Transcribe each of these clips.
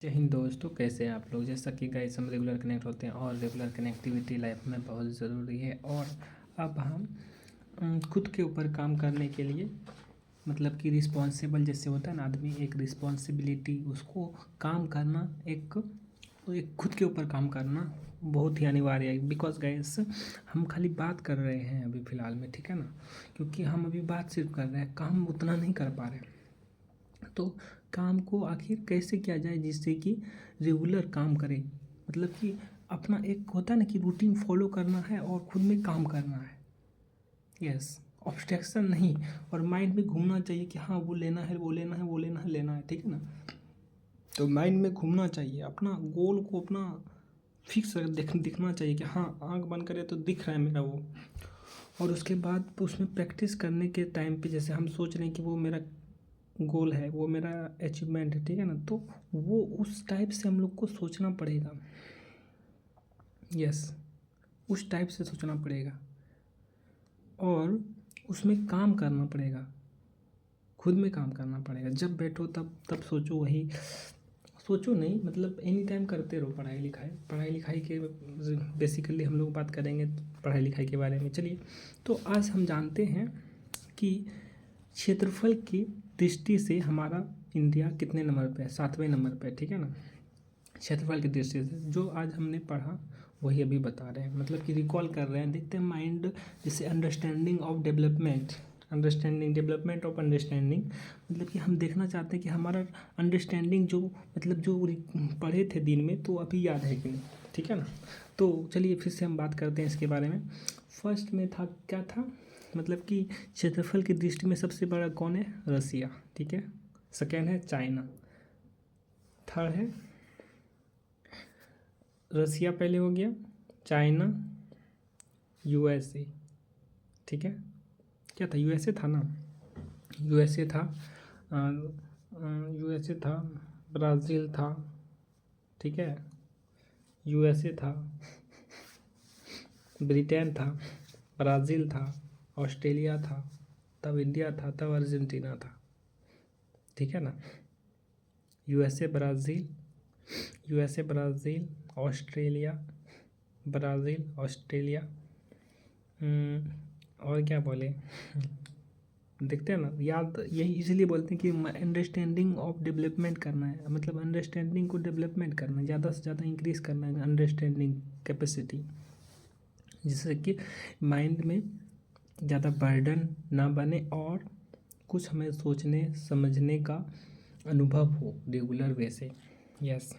जय हिंद दोस्तों, कैसे हैं आप लोग। जैसा कि गाइस हम रेगुलर कनेक्ट होते हैं और रेगुलर कनेक्टिविटी लाइफ में बहुत ज़रूरी है। और अब हम खुद के ऊपर काम करने के लिए मतलब कि रिस्पॉन्सिबल जैसे होता है ना आदमी, एक रिस्पॉन्सिबिलिटी उसको काम करना, एक खुद के ऊपर काम करना बहुत ही अनिवार्य है। बिकॉज गाइस हम खाली बात कर रहे हैं अभी फ़िलहाल में, ठीक है ना, क्योंकि हम अभी बात सिर्फ कर रहे हैं, काम उतना नहीं कर पा रहे। तो काम को आखिर कैसे किया जाए जिससे कि रेगुलर काम करें, मतलब कि अपना एक होता है ना कि रूटीन फॉलो करना है और खुद में काम करना है। यस, ऑब्स्ट्रक्शन नहीं। और माइंड में घूमना चाहिए कि हाँ वो लेना है, वो लेना है, वो लेना है, लेना है, ठीक है ना। तो माइंड में घूमना चाहिए, अपना गोल को अपना फिक्स दिखना चाहिए कि हाँ आँख बंद करे तो दिख रहा है मेरा वो। और उसके बाद उसमें प्रैक्टिस करने के टाइम पे जैसे हम सोच रहे हैं कि वो मेरा गोल है, वो मेरा अचीवमेंट है, ठीक है ना, तो वो उस टाइप से हम लोग को सोचना पड़ेगा। यस, उस टाइप से सोचना पड़ेगा और उसमें काम करना पड़ेगा, खुद में काम करना पड़ेगा। जब बैठो तब तब सोचो, वही सोचो नहीं, मतलब एनी टाइम करते रहो पढ़ाई लिखाई के बेसिकली हम लोग बात करेंगे पढ़ाई लिखाई के बारे में। चलिए, तो आज हम जानते हैं कि क्षेत्रफल की दृष्टि से हमारा इंडिया कितने नंबर पे है। 7वें नंबर पे है, ठीक है ना। क्षेत्रफल की दृष्टि से जो आज हमने पढ़ा वही अभी बता रहे हैं, मतलब कि रिकॉल कर रहे हैं। देखते हैं माइंड जैसे understanding of development, development of understanding, मतलब कि हम देखना चाहते हैं कि हमारा अंडरस्टैंडिंग जो मतलब जो पढ़े थे दिन में तो अभी याद है कि नहीं, ठीक है ना। तो चलिए फिर से हम बात करते हैं इसके बारे में। फर्स्ट में था क्या था, मतलब कि क्षेत्रफल की दृष्टि में सबसे बड़ा कौन है, रसिया, ठीक है। सेकेंड है चाइना, थर्ड है रसिया पहले हो गया, चाइना, यूएसए, ठीक है। क्या था, यूएसए था ना, यूएसए था, यूएसए था, ब्राज़ील था, ठीक है, यूएसए था, ब्रिटेन था, ब्राज़ील था, ऑस्ट्रेलिया था, तब इंडिया था, तब अर्जेंटीना था, ठीक है ना। USA Brazil Australia, Brazil Australia, और क्या बोले देखते हैं ना, याद यही इसलिए बोलते हैं कि अंडरस्टैंडिंग ऑफ डेवलपमेंट करना है, मतलब अंडरस्टैंडिंग को डेवलपमेंट करना है, ज़्यादा से ज़्यादा इंक्रीज़ करना है अंडरस्टैंडिंग कैपेसिटी, जिससे कि माइंड में ज़्यादा बर्डन ना बने और कुछ हमें सोचने समझने का अनुभव हो रेगुलर वे से। यस,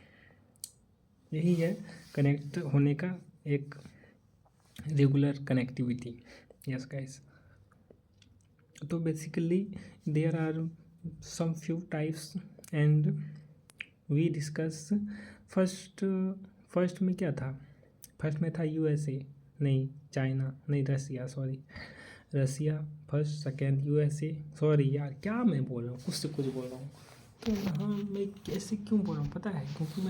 यही है कनेक्ट होने का एक रेगुलर कनेक्टिविटी। यस गाइस, तो basically there are some few types and we discuss. First में क्या था, फर्स्ट में था यूएसए, नहीं चाइना, नहीं रसिया, सॉरी रसिया फर्स्ट, सेकेंड यूएसए, सॉरी यार क्या मैं बोल रहा हूँ, कुछ से कुछ बोल रहा हूँ। तो हाँ, मैं कैसे क्यों बोल रहा हूँ पता है, क्योंकि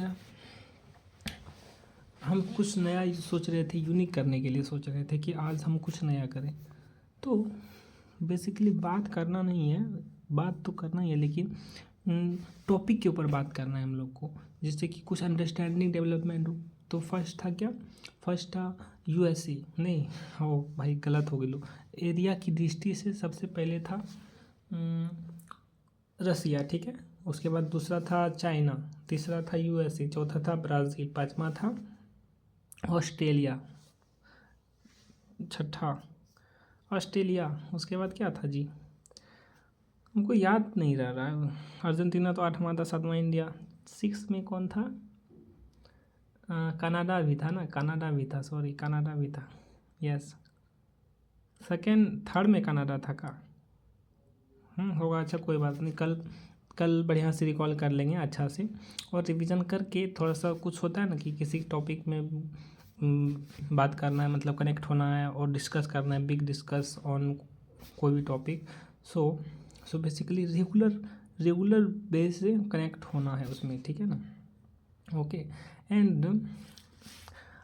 हम कुछ नया सोच रहे थे, यूनिक करने के लिए सोच रहे थे कि आज हम कुछ नया करें। तो बेसिकली बात करना नहीं है, बात तो करना ही है, लेकिन टॉपिक के ऊपर बात करना है हम लोग को, जिससे कि कुछ अंडरस्टैंडिंग डेवलपमेंट हो। तो फर्स्ट था क्या, फर्स्ट था यूएसए, नहीं हो भाई गलत हो गई लो, एरिया की दृष्टि से सबसे पहले था रसिया, ठीक है। उसके बाद दूसरा था चाइना, तीसरा था यूएसए, चौथा था ब्राज़ील, पाँचवा था ऑस्ट्रेलिया, छठा ऑस्ट्रेलिया, उसके बाद क्या था जी, हमको याद नहीं रहा है। अर्जेंटीना तो 8वां था, 7वां इंडिया, 6 में कौन था, कनाडा भी था ना, कनाडा भी था, सॉरी कनाडा भी था। यस, सेकेंड थर्ड में कनाडा था का, होगा, अच्छा कोई बात नहीं, कल कल बढ़िया से रिकॉल कर लेंगे अच्छा से, और रिवीजन करके थोड़ा सा कुछ होता है ना कि किसी टॉपिक में बात करना है, मतलब कनेक्ट होना है और डिस्कस करना है, बिग डिस्कस ऑन कोई भी topic. So basically regular base से कनेक्ट होना है उसमें, ठीक है ना। ओके, एंड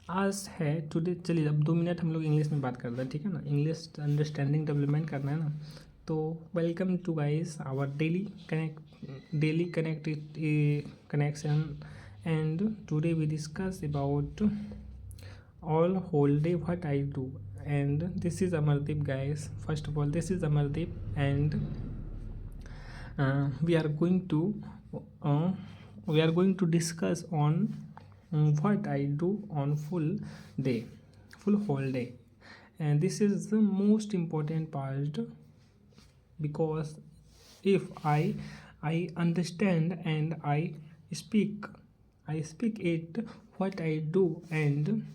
आज है टुडे, चलिए अब 2 मिनट हम लोग इंग्लिश में बात करते हैं, ठीक है ना। इंग्लिश अंडरस्टैंडिंग डेवलपमेंट करना है ना, तो welcome to guys our daily connection, and today we discuss about all whole day what I do. And this is Amardeep, guys. First of all, this is Amardeep, and we are going to uh, discuss on what I do on full whole day. And this is the most important part, because if I understand and speak I speak it what I do, and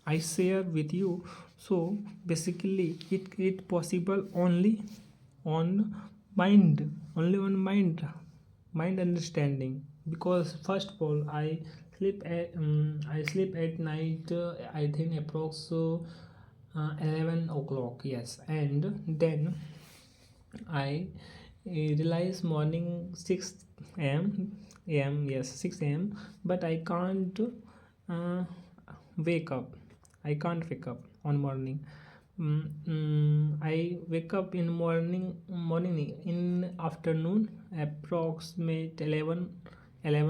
I share with you. So basically it possible on mind understanding, because first of all I sleep at night, I think approx 11 o'clock, yes, and then I realize morning 6 a.m. Yes, 6 a.m. But I can't uh, wake up. I can't wake up on morning. I wake up in morning in afternoon, approximate 11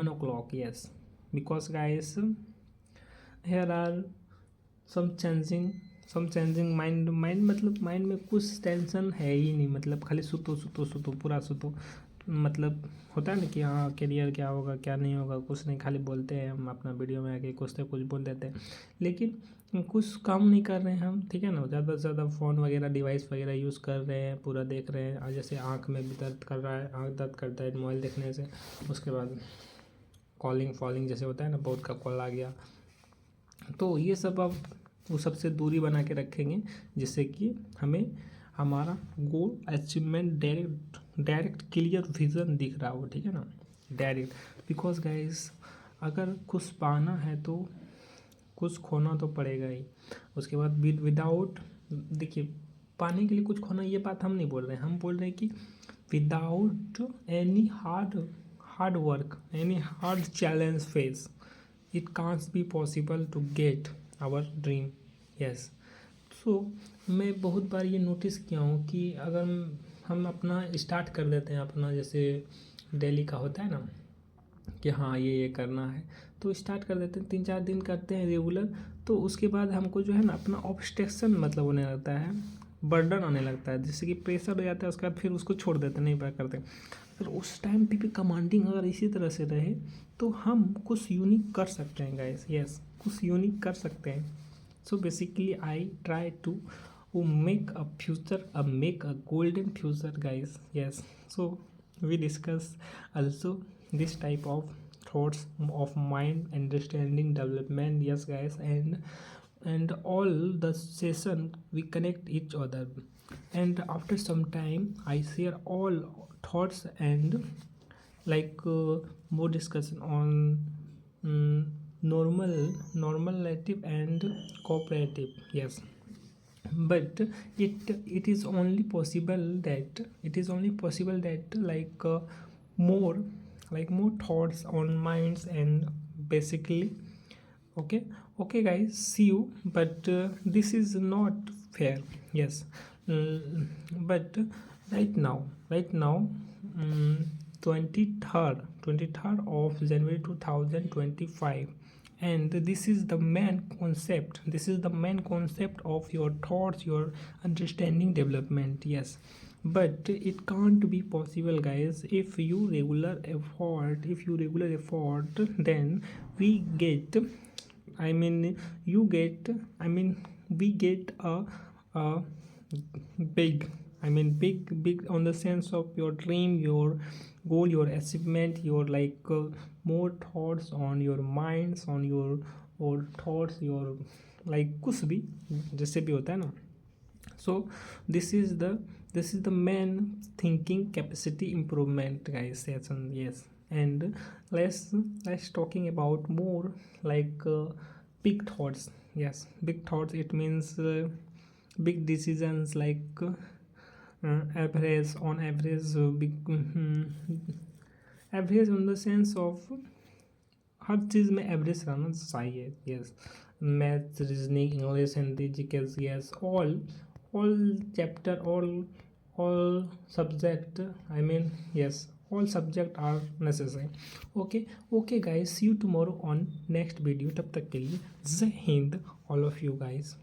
o'clock. Yes, because guys, here are some changing mind मतलब mind में कुछ tension है ही नहीं, मतलब खाली सुतो पूरा सुतो, मतलब होता है ना कि हाँ करियर क्या होगा क्या नहीं होगा, कुछ नहीं, खाली बोलते हैं हम अपना वीडियो में आके कुछ तो कुछ बोल देते हैं, लेकिन कुछ काम नहीं कर रहे हैं हम, ठीक है ना। ज़्यादा से ज़्यादा फ़ोन वगैरह डिवाइस वगैरह यूज़ कर रहे हैं, पूरा देख रहे हैं, जैसे आँख में भी दर्द कर रहा है, आँख दर्द करता है मोबाइल देखने से। उसके बाद कॉलिंग फॉलिंग जैसे होता है ना, बहुत का कॉल आ गया, तो ये सब अब वो सबसे दूरी बना के रखेंगे, जिससे कि हमें हमारा गोल अचीवमेंट डायरेक्ट क्लियर विज़न दिख रहा हो, ठीक है ना, डायरेक्ट। बिकॉज गाइस, अगर कुछ पाना है तो कुछ खोना तो पड़ेगा ही। उसके बाद विदाउट, देखिए, पाने के लिए कुछ खोना, ये बात हम नहीं बोल रहे हैं, हम बोल रहे हैं कि without any hard work, any hard challenge face, it can't be possible to get our dream. yes, so मैं बहुत बार ये नोटिस किया हूँ कि अगर हम अपना स्टार्ट कर देते हैं, अपना जैसे डेली का होता है ना कि हाँ ये करना है, तो स्टार्ट कर देते हैं, 3-4 दिन करते हैं रेगुलर, तो उसके बाद हमको जो है ना अपना ऑब्स्ट्रक्शन मतलब होने लगता है, बर्डन आने लगता है, जिससे कि प्रेशर हो जाता है, उसके बाद फिर उसको छोड़ देते, नहीं बात करते। अगर उस टाइम पे भी कमांडिंग अगर इसी तरह से रहे तो हम कुछ यूनिक कर सकते हैं गाइस। यस, कुछ यूनिक कर सकते हैं। So basically I try to make a golden future guys. Yes, so we discuss also this type of thoughts of mind understanding development. Yes guys, and all the session we connect each other, and after some time I share all thoughts and like more discussion on normative and cooperative. Yes, but it is only possible that more more thoughts on minds, and basically okay guys, see you, but this is not fair. Yes, but right now 23rd of January 2025, and this is the main concept of your thoughts, your understanding development. Yes, but it can't be possible guys if you regular effort, then we get, I mean we get a big, big on the sense of your dream, your goal, your achievement, your more thoughts on your minds, on your or thoughts, your कुछ भी जैसे भी होता है ना। So this is the main thinking capacity improvement guys session. Yes, and let's talking about more big thoughts. Yes, big thoughts, it means big decisions, average on average, big average in the sense of हर चीज़ में average रहना चाहिए। Yes, maths, reasoning, English, Hindi, GK, yes, all chapter, all subject, I mean, yes, all subject are necessary. Okay guys, see you tomorrow on next video. तब तक के लिए जय Hind all of you guys.